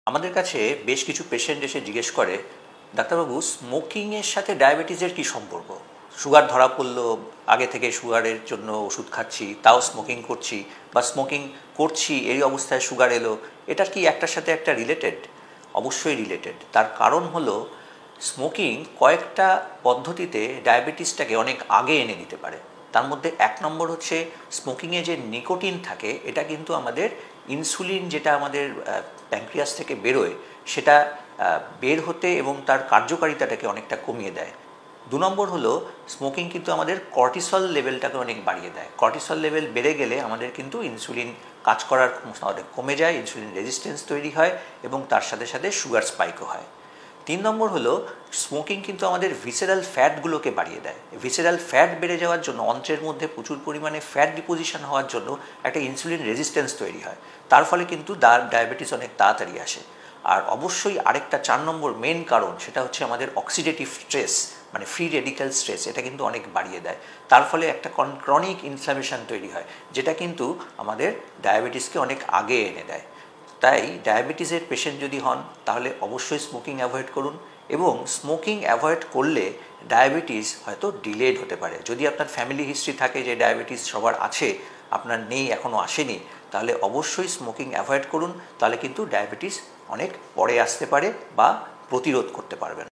আমাদের কাছে বেশ কিছু পেশেন্ট এসে জিজ্ঞেস করে, ডাক্তারবাবু স্মোকিংয়ের সাথে ডায়াবেটিসের কি সম্পর্ক? সুগার ধরা পড়লো, আগে থেকে সুগারের জন্য ওষুধ খাচ্ছি, তাও স্মোকিং করছি, বা স্মোকিং করছি এই অবস্থায় সুগার এলো, এটা কি একটার সাথে একটা রিলেটেড? অবশ্যই রিলেটেড। তার কারণ হলো স্মোকিং কয়েকটা পদ্ধতিতে ডায়াবেটিসটাকে অনেক আগে এনে দিতে পারে। তার মধ্যে এক নম্বর হচ্ছে, স্মোকিংয়ে যে নিকোটিন থাকে এটা কিন্তু আমাদের ইনসুলিন, যেটা আমাদের প্যানক্রিয়াস থেকে বেরোয়, সেটা বের হতে এবং তার কার্যকারিতাটাকে অনেকটা কমিয়ে দেয়। দু নম্বর হলো, স্মোকিং কিন্তু আমাদের কর্টিসল লেভেলটাকে অনেক বাড়িয়ে দেয়। কর্টিসল লেভেল বেড়ে গেলে আমাদের কিন্তু ইনসুলিন কাজ করার অনেক কমে যায়, ইনসুলিন রেজিস্ট্যান্স তৈরি হয় এবং তার সাথে সাথে সুগার স্পাইকও হয়। তিন নম্বর হলো, স্মোকিং কিন্তু আমাদের ভিসেরাল ফ্যাটগুলোকে বাড়িয়ে দেয়। ভিসেরাল ফ্যাট বেড়ে যাওয়ার জন্য, অন্ত্রের মধ্যে প্রচুর পরিমাণে ফ্যাট ডিপোজিশন হওয়ার জন্য একটা ইনসুলিন রেজিস্ট্যান্স তৈরি হয়। তার ফলে কিন্তু ডায়াবেটিস অনেক তাড়াতাড়ি আসে। আর অবশ্যই আরেকটা 4 নম্বর মেন কারণ, সেটা হচ্ছে আমাদের অক্সিডেটিভ স্ট্রেস, মানে ফ্রি রেডিক্যাল স্ট্রেস, এটা কিন্তু অনেক বাড়িয়ে দেয়। তার ফলে একটা ক্রনিক ইনফ্ল্যামেশন তৈরি হয়, যেটা কিন্তু আমাদের ডায়াবেটিসকে অনেক আগে এনে দেয়। তাই ডায়াবেটিসের পেশেন্ট যদি হন, তাহলে অবশ্যই স্মোকিং অ্যাভয়েড করুন, এবং স্মোকিং অ্যাভয়েড করলে ডায়াবেটিস হয়তো ডিলেড হতে পারে। যদি আপনার ফ্যামিলি হিস্ট্রি থাকে যে ডায়াবেটিস সবার আছে, আপনার নেই, এখনও আসেনি, তাহলে অবশ্যই স্মোকিং অ্যাভয়েড করুন। তাহলে কিন্তু ডায়াবেটিস অনেক পরে আসতে পারে বা প্রতিরোধ করতে পারবেন।